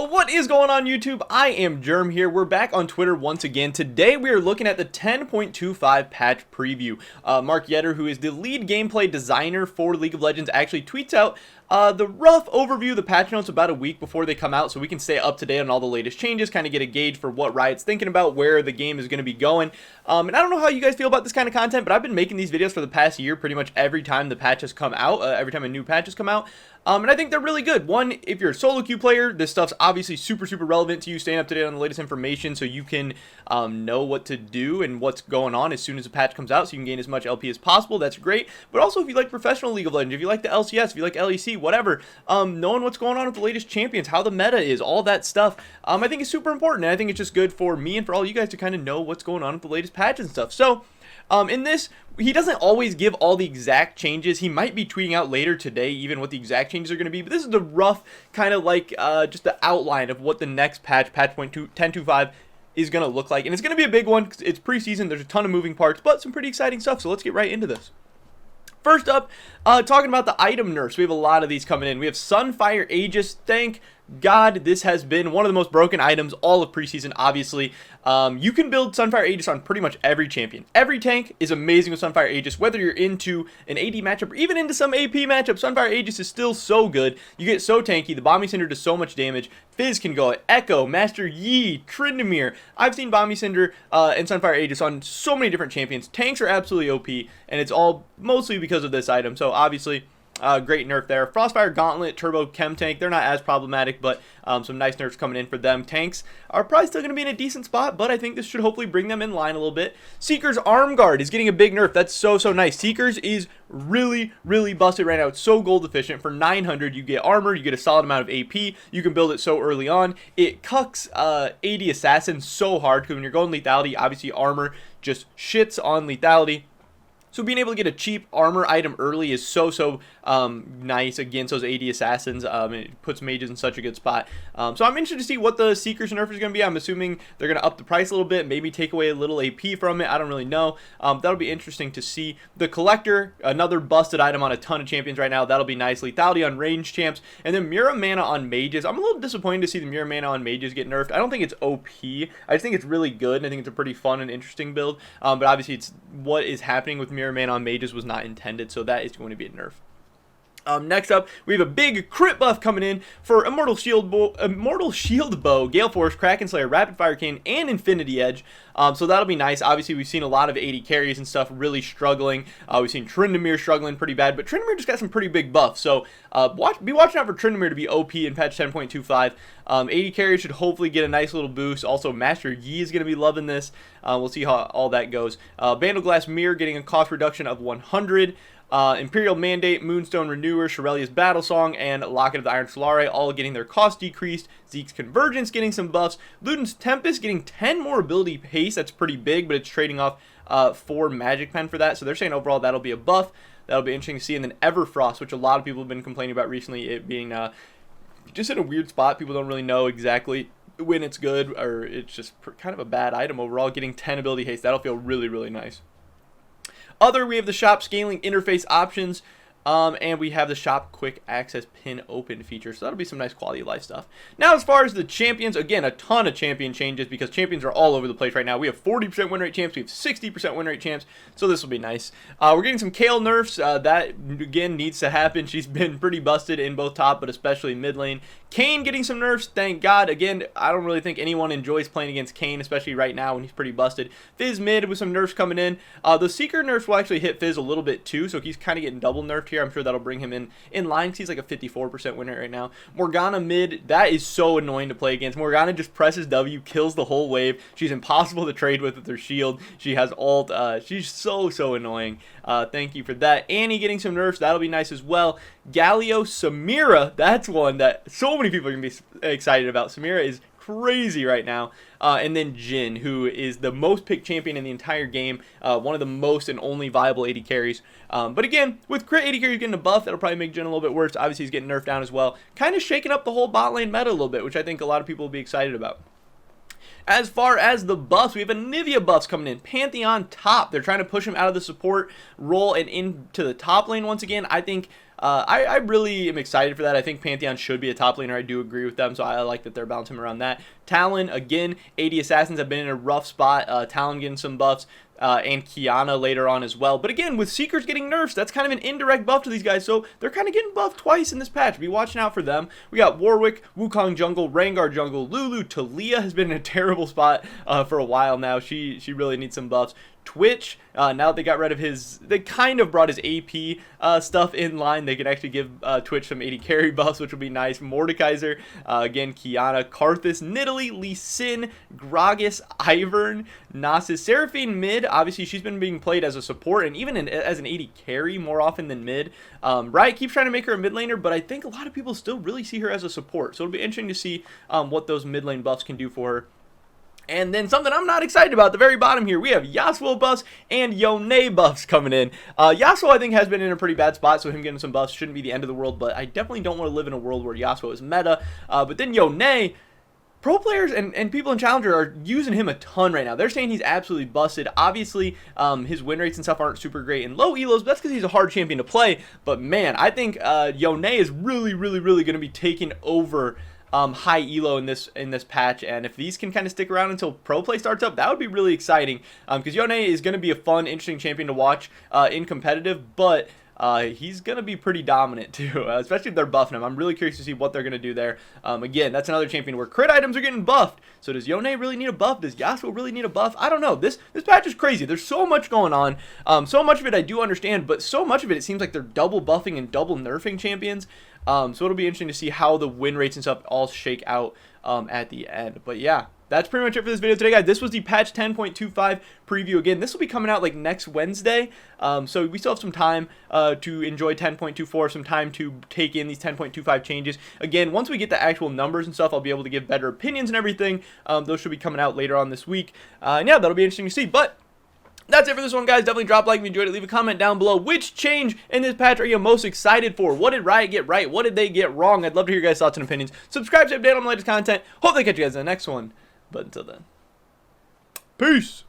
What is going on YouTube? I am Germ here. We're back on Twitter once again. Today we are looking at the 10.25 patch preview. Mark Yetter, who is the lead gameplay designer for League of Legends, actually tweets out the rough overview of the patch notes about a week before they come out, so we can stay up to date on all the latest changes, kind of get a gauge for what Riot's thinking about, where the game is going to be going. And I don't know how you guys feel about this kind of content, but I've been making these videos for the past year pretty much every time the patch has come out, every time a new patch has come out. And I think they're really good. One, if you're a solo queue player, this stuff's obviously super relevant to you, staying up to date on the latest information so you can know what to do and what's going on as soon as a patch comes out so you can gain as much LP as possible. That's great. But also if you like professional League of Legends, if you like the LCS, if you like LEC, whatever, knowing what's going on with the latest champions, how the meta is, all that stuff, I think is super important. And I think it's just good for me and for all you guys to kind of know what's going on with the latest patch and stuff. So, in this, he doesn't always give all the exact changes. He might be tweeting out later today even what the exact changes are going to be, but this is the rough kind of like just the outline of what the next patch 10.25 is going to look like. And it's going to be a big one because it's preseason. There's a ton of moving parts, but some pretty exciting stuff. So let's get right into this. First up, talking about the item nerfs. We have a lot of these coming in. We have Sunfire Aegis. Thank God this has been one of the most broken items all of preseason, obviously. You can build Sunfire Aegis on pretty much every champion. Every tank is amazing with Sunfire Aegis, whether you're into an AD matchup or even into some AP matchup. Sunfire Aegis is still so good. You get so tanky. The Bombing Cinder does so much damage. Fizz can go at Echo, Master Yi, Tryndamere. I've seen Bombing Cinder and Sunfire Aegis on so many different champions. Tanks are absolutely OP, and it's all mostly because of this item. So obviously, great nerf there. Frostfire, Gauntlet, Turbo, Chemtank, they're not as problematic, but some nice nerfs coming in for them. Tanks are probably still going to be in a decent spot, but I think this should hopefully bring them in line a little bit. Seeker's Armguard is getting a big nerf. That's so nice. Seeker's is really busted right now. It's so gold efficient. For 900, you get armor, you get a solid amount of AP. You can build it so early on. It cucks AD Assassins so hard, because when you're going lethality, obviously armor just shits on lethality. So being able to get a cheap armor item early is so nice against those AD Assassins. It puts mages in such a good spot. So I'm interested to see what the Seeker's nerf is going to be. I'm assuming they're going to up the price a little bit, maybe take away a little AP from it. I don't really know. That'll be interesting to see. The Collector, another busted item on a ton of champions right now. That'll be nice. Lethality on ranged champs. And then muramana on mages. I'm a little disappointed to see the muramana on mages get nerfed. I don't think it's OP. I just think it's really good, and I think it's a pretty fun and interesting build. But obviously, it's what is happening with muramana on mages was not intended, so that is going to be a nerf. Next up, we have a big crit buff coming in for immortal shieldbow, galeforce, kraken slayer, rapidfire cannon, and infinity edge. So that'll be nice. Obviously, we've seen a lot of AD carries and stuff really struggling. We've seen Tryndamere struggling pretty bad, but Tryndamere just got some pretty big buffs. So be watching out for Tryndamere to be OP in patch 10.25. AD carries should hopefully get a nice little boost. Also, Master Yi is going to be loving this. We'll see how all that goes. Vandal Glass Mirror getting a cost reduction of 100. Imperial Mandate, Moonstone Renewer, Shirelia's Battle Song, and Locket of the Iron Solare all getting their cost decreased. Zeke's Convergence getting some buffs. Ludens Tempest getting 10 more ability haste. That's pretty big, but it's trading off 4 Magic Pen for that. So they're saying overall that'll be a buff. That'll be interesting to see. And then Everfrost, which a lot of people have been complaining about recently, it being just in a weird spot. People don't really know exactly when it's good, or it's just kind of a bad item overall. Getting 10 ability haste, that'll feel really nice. We have the shop scaling interface options, and we have the shop quick access pin open feature, so that'll be some nice quality of life stuff. Now, as far as the champions, again, a ton of champion changes because champions are all over the place right now. We have 40% win rate champs, we have 60% win rate champs, so this will be nice. We're getting some Kale nerfs. That, again, needs to happen. She's been pretty busted in both top, but especially mid lane. Kayn getting some nerfs, thank God. Again, I don't really think anyone enjoys playing against Kayn, especially right now when he's pretty busted. Fizz mid with some nerfs coming in. The Seeker nerfs will actually hit Fizz a little bit too, so he's kind of getting double nerfed here. I'm sure that'll bring him in line because he's like a 54% win rate right now. Morgana mid, that is so annoying to play against. Morgana just presses W, kills the whole wave. She's impossible to trade with her shield. She has ult. She's so annoying. Thank you for that. Annie getting some nerfs, that'll be nice as well. Galio Samira, that's one that so many people are going to be excited about. Samira is crazy right now. And then Jhin, who is the most picked champion in the entire game, one of the most and only viable AD carries. But again, with crit AD carries getting a buff, that'll probably make Jhin a little bit worse. Obviously, he's getting nerfed down as well. Kind of shaking up the whole bot lane meta a little bit, which I think a lot of people will be excited about. As far as the buffs, we have a Nivea buffs coming in. Pantheon top. They're trying to push him out of the support role and into the top lane once again. I think I really am excited for that. I think Pantheon should be a top laner. I do agree with them, so I like that they're balancing around that. Talon, again, 80 assassins have been in a rough spot. Talon getting some buffs. And Kiana later on as well. But again, with Seekers getting nerfs, that's kind of an indirect buff to these guys, so they're kind of getting buffed twice in this patch. Be watching out for them. We got Warwick, Wukong jungle, Rengar jungle, Lulu, Talia has been in a terrible spot for a while now. She really needs some buffs. Twitch, now they got rid of his, they kind of brought his AP stuff in line. They can actually give Twitch some 80 carry buffs, which will be nice. Mordekaiser, again, Kiana, Karthus, Nidalee, Lee Sin, Gragas, Ivern, Nasus, Seraphine mid. Obviously, she's been being played as a support and even as an 80 carry more often than mid. Riot keeps trying to make her a mid laner, but I think a lot of people still really see her as a support. So it'll be interesting to see what those mid lane buffs can do for her. And then something I'm not excited about, at the very bottom here, we have Yasuo buffs and Yone buffs coming in. Yasuo, I think, has been in a pretty bad spot, so him getting some buffs shouldn't be the end of the world, but I definitely don't want to live in a world where Yasuo is meta. But then Yone, pro players and people in Challenger are using him a ton right now. They're saying he's absolutely busted. Obviously, his win rates and stuff aren't super great in low elos, but that's because he's a hard champion to play. But man, I think Yone is really going to be taking over high elo in this patch, and if these can kind of stick around until pro play starts up, that would be really exciting, because Yone is going to be a fun, interesting champion to watch in competitive, but he's going to be pretty dominant too, especially if they're buffing him. I'm really curious to see what they're going to do there. Again, that's another champion where crit items are getting buffed. So does Yone really need a buff? Does Yasuo really need a buff? I don't know. This patch is crazy. There's so much going on. So much of it I do understand, but so much of it seems like they're double buffing and double nerfing champions. So it'll be interesting to see how the win rates and stuff all shake out at the end. But yeah, that's pretty much it for this video today, guys. This was the patch 10.25 preview. Again, this will be coming out like next Wednesday. So we still have some time to enjoy 10.24, some time to take in these 10.25 changes. Again, once we get the actual numbers and stuff, I'll be able to give better opinions and everything. Those should be coming out later on this week. And yeah, that'll be interesting to see. But that's it for this one, guys. Definitely drop a like if you enjoyed it. Leave a comment down below. Which change in this patch are you most excited for? What did Riot get right? What did they get wrong? I'd love to hear your guys' thoughts and opinions. Subscribe to update on the latest content. Hope they catch you guys in the next one. But until then, peace.